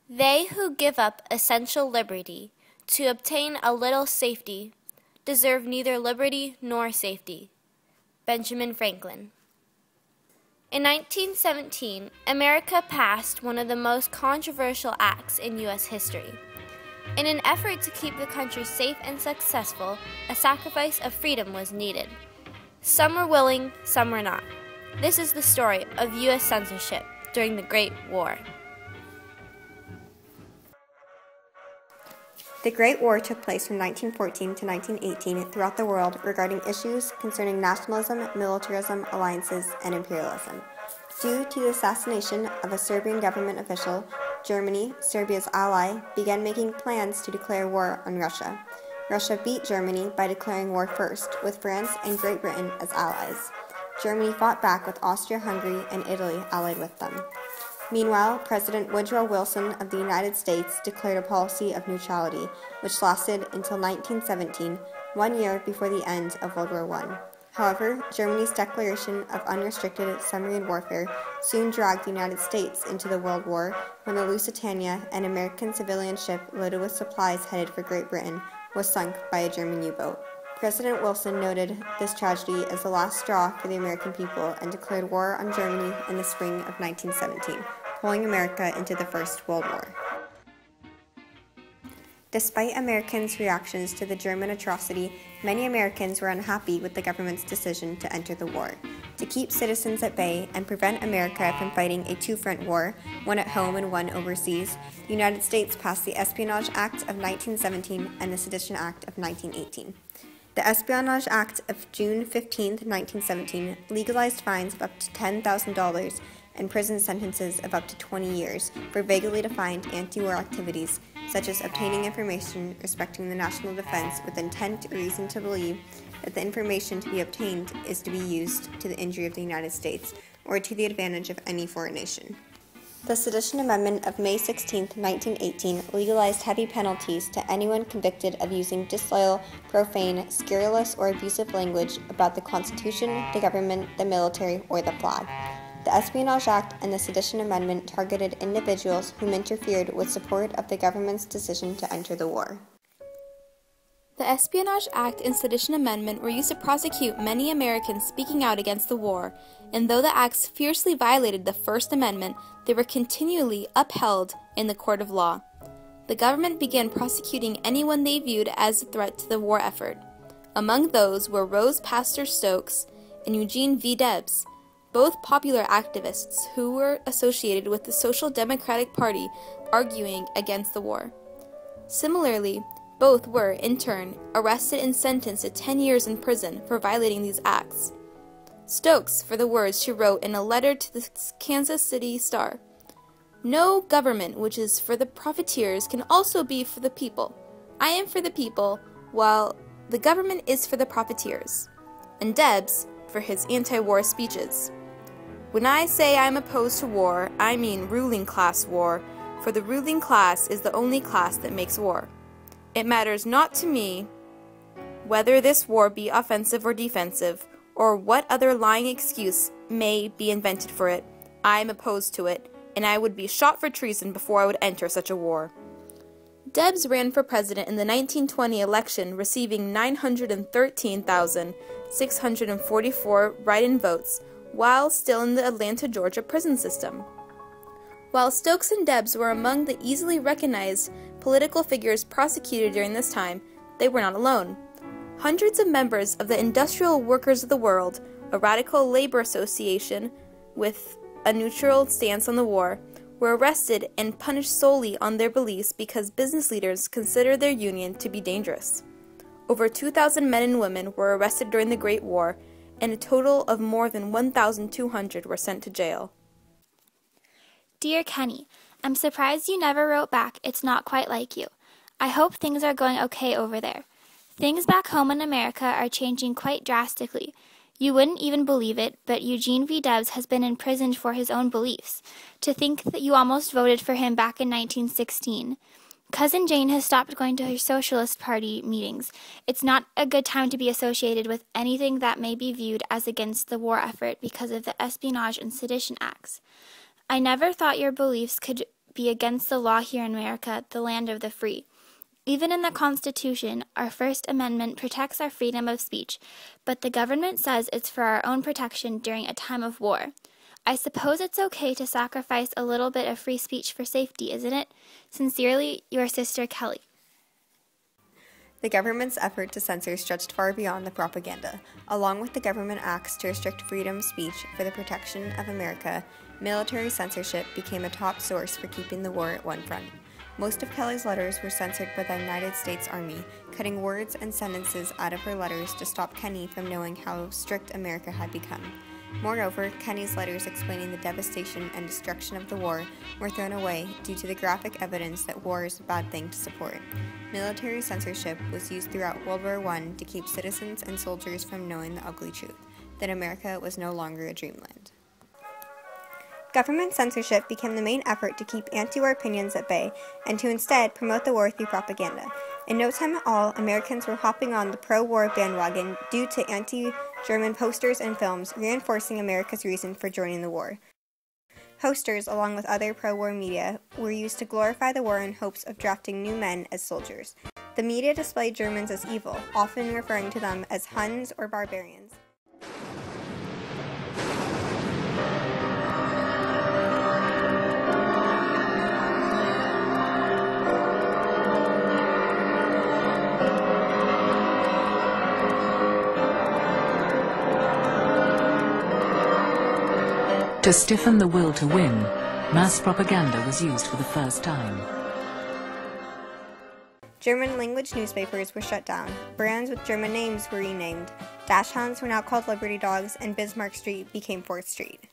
They who give up essential liberty to obtain a little safety deserve neither liberty nor safety. Benjamin Franklin. In 1917, America passed one of the most controversial acts in U.S. history. In an effort to keep the country safe and successful, a sacrifice of freedom was needed. Some were willing, some were not. This is the story of U.S. censorship during the Great War. The Great War took place from 1914 to 1918 throughout the world regarding issues concerning nationalism, militarism, alliances, and imperialism. Due to the assassination of a Serbian government official, Germany, Serbia's ally, began making plans to declare war on Russia. Russia beat Germany by declaring war first, with France and Great Britain as allies. Germany fought back with Austria-Hungary and Italy allied with them. Meanwhile, President Woodrow Wilson of the United States declared a policy of neutrality, which lasted until 1917, 1 year before the end of World War I. However, Germany's declaration of unrestricted submarine warfare soon dragged the United States into the World War when the Lusitania, an American civilian ship loaded with supplies headed for Great Britain, was sunk by a German U-boat. President Wilson noted this tragedy as the last straw for the American people and declared war on Germany in the spring of 1917, pulling America into the First World War. Despite Americans' reactions to the German atrocity, many Americans were unhappy with the government's decision to enter the war. To keep citizens at bay and prevent America from fighting a two-front war, one at home and one overseas, the United States passed the Espionage Act of 1917 and the Sedition Act of 1918. The Espionage Act of June 15, 1917, legalized fines of up to $10,000 and prison sentences of up to 20 years for vaguely defined anti-war activities, such as obtaining information respecting the national defense with intent or reason to believe that the information to be obtained is to be used to the injury of the United States or to the advantage of any foreign nation. The Sedition Amendment of May 16, 1918, legalized heavy penalties to anyone convicted of using disloyal, profane, scurrilous, or abusive language about the Constitution, the government, the military, or the flag. The Espionage Act and the Sedition Amendment targeted individuals whom interfered with support of the government's decision to enter the war. The Espionage Act and Sedition Amendment were used to prosecute many Americans speaking out against the war, and though the acts fiercely violated the First Amendment, they were continually upheld in the court of law. The government began prosecuting anyone they viewed as a threat to the war effort. Among those were Rose Pastor Stokes and Eugene V. Debs, both popular activists who were associated with the Social Democratic Party arguing against the war. Similarly, both were, in turn, arrested and sentenced to 10 years in prison for violating these acts. Stokes, for the words she wrote in a letter to the Kansas City Star, "No government which is for the profiteers can also be for the people. I am for the people, while the government is for the profiteers." And Debs, for his anti-war speeches, "When I say I am opposed to war, I mean ruling class war, for the ruling class is the only class that makes war. It matters not to me whether this war be offensive or defensive, or what other lying excuse may be invented for it. I am opposed to it, and I would be shot for treason before I would enter such a war." Debs ran for president in the 1920 election, receiving 913,644 write-in votes, while still in the Atlanta, Georgia prison system. While Stokes and Debs were among the easily recognized political figures prosecuted during this time, they were not alone. Hundreds of members of the Industrial Workers of the World, a radical labor association with a neutral stance on the war, were arrested and punished solely on their beliefs because business leaders considered their union to be dangerous. Over 2,000 men and women were arrested during the Great War, and a total of more than 1,200 were sent to jail. Dear Kenny, I'm surprised you never wrote back. It's not quite like you. I hope things are going okay over there. Things back home in America are changing quite drastically. You wouldn't even believe it, but Eugene V. Debs has been imprisoned for his own beliefs. To think that you almost voted for him back in 1916. Cousin Jane has stopped going to her Socialist Party meetings. It's not a good time to be associated with anything that may be viewed as against the war effort because of the Espionage and Sedition Acts. I never thought your beliefs could be against the law here in America, the land of the free. Even in the Constitution, our First Amendment protects our freedom of speech, but the government says it's for our own protection during a time of war. I suppose it's okay to sacrifice a little bit of free speech for safety, isn't it? Sincerely, your sister Kelly. The government's effort to censor stretched far beyond the propaganda. Along with the government acts to restrict freedom of speech for the protection of America, military censorship became a top source for keeping the war at one front. Most of Kelly's letters were censored by the United States Army, cutting words and sentences out of her letters to stop Kenny from knowing how strict America had become. Moreover, Kenny's letters explaining the devastation and destruction of the war were thrown away due to the graphic evidence that war is a bad thing to support. Military censorship was used throughout World War I to keep citizens and soldiers from knowing the ugly truth, that America was no longer a dreamland. Government censorship became the main effort to keep anti-war opinions at bay and to instead promote the war through propaganda. In no time at all, Americans were hopping on the pro-war bandwagon due to anti-German posters and films reinforcing America's reason for joining the war. Posters, along with other pro-war media, were used to glorify the war in hopes of drafting new men as soldiers. The media displayed Germans as evil, often referring to them as Huns or barbarians. To stiffen the will to win, mass propaganda was used for the first time. German-language newspapers were shut down, brands with German names were renamed, dachshunds were now called Liberty Dogs, and Bismarck Street became 4th Street.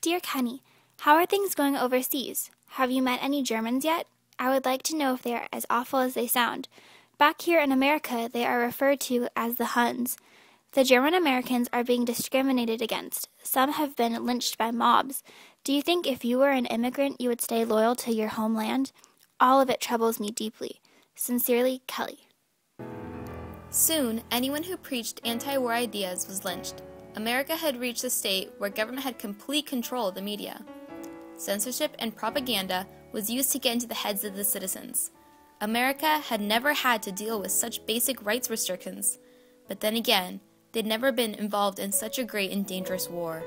Dear Kenny, how are things going overseas? Have you met any Germans yet? I would like to know if they are as awful as they sound. Back here in America, they are referred to as the Huns. The German Americans are being discriminated against. Some have been lynched by mobs. Do you think if you were an immigrant you would stay loyal to your homeland? All of it troubles me deeply. Sincerely, Kelly. Soon, anyone who preached anti-war ideas was lynched. America had reached a state where government had complete control of the media. Censorship and propaganda was used to get into the heads of the citizens. America had never had to deal with such basic rights restrictions. But then again, they'd never been involved in such a great and dangerous war.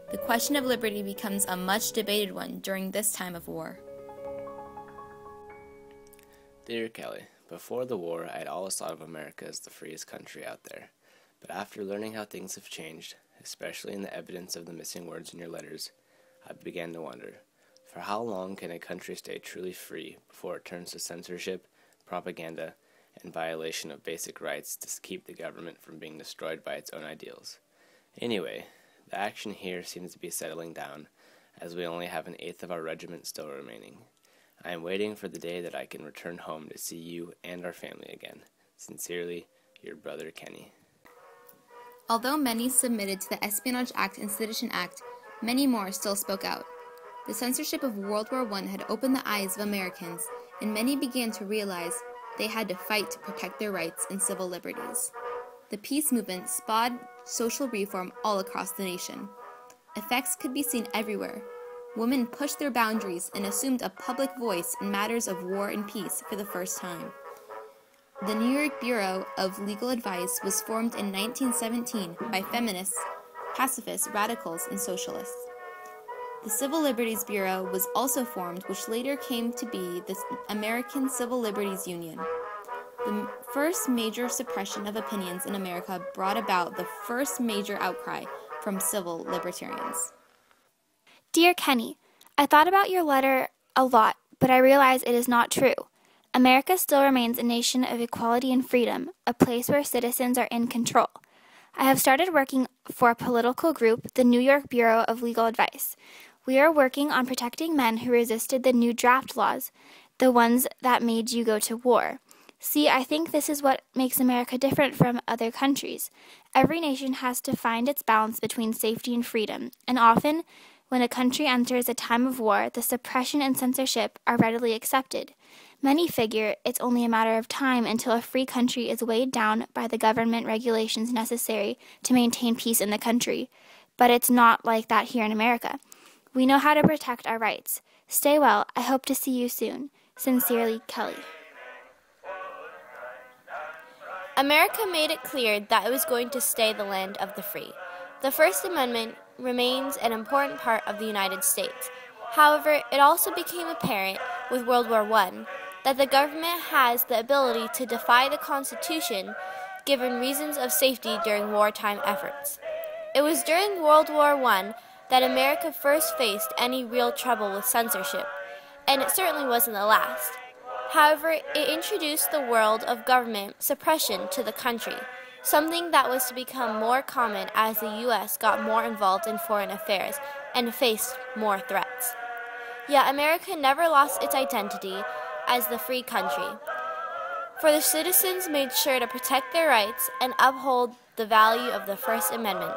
The question of liberty becomes a much debated one during this time of war. Dear Kelly, before the war, I had always thought of America as the freest country out there. But after learning how things have changed, especially in the evidence of the missing words in your letters, I began to wonder, for how long can a country stay truly free before it turns to censorship, propaganda, and violation of basic rights to keep the government from being destroyed by its own ideals? Anyway, the action here seems to be settling down, as we only have 1/8 of our regiment still remaining. I am waiting for the day that I can return home to see you and our family again. Sincerely, your brother Kenny. Although many submitted to the Espionage Act and Sedition Act, many more still spoke out. The censorship of World War I had opened the eyes of Americans, and many began to realize they had to fight to protect their rights and civil liberties. The peace movement spawned social reform all across the nation. Effects could be seen everywhere. Women pushed their boundaries and assumed a public voice in matters of war and peace for the first time. The New York Bureau of Legal Advice was formed in 1917 by feminists, pacifists, radicals, and socialists. The Civil Liberties Bureau was also formed, which later came to be the American Civil Liberties Union. The first major suppression of opinions in America brought about the first major outcry from civil libertarians. Dear Kenny, I thought about your letter a lot, but I realize it is not true. America still remains a nation of equality and freedom, a place where citizens are in control. I have started working for a political group, the New York Bureau of Legal Advice. We are working on protecting men who resisted the new draft laws, the ones that made you go to war. See, I think this is what makes America different from other countries. Every nation has to find its balance between safety and freedom, and often, when a country enters a time of war, the suppression and censorship are readily accepted. Many figure it's only a matter of time until a free country is weighed down by the government regulations necessary to maintain peace in the country. But it's not like that here in America. We know how to protect our rights. Stay well. I hope to see you soon. Sincerely, Kelly. America made it clear that it was going to stay the land of the free. The First Amendment remains an important part of the United States. However, it also became apparent with World War I that the government has the ability to defy the Constitution given reasons of safety during wartime efforts. It was during World War I that America first faced any real trouble with censorship, and it certainly wasn't the last. However, it introduced the world of government suppression to the country, something that was to become more common as the U.S. got more involved in foreign affairs and faced more threats. Yet America never lost its identity as the free country, for the citizens made sure to protect their rights and uphold the value of the First Amendment.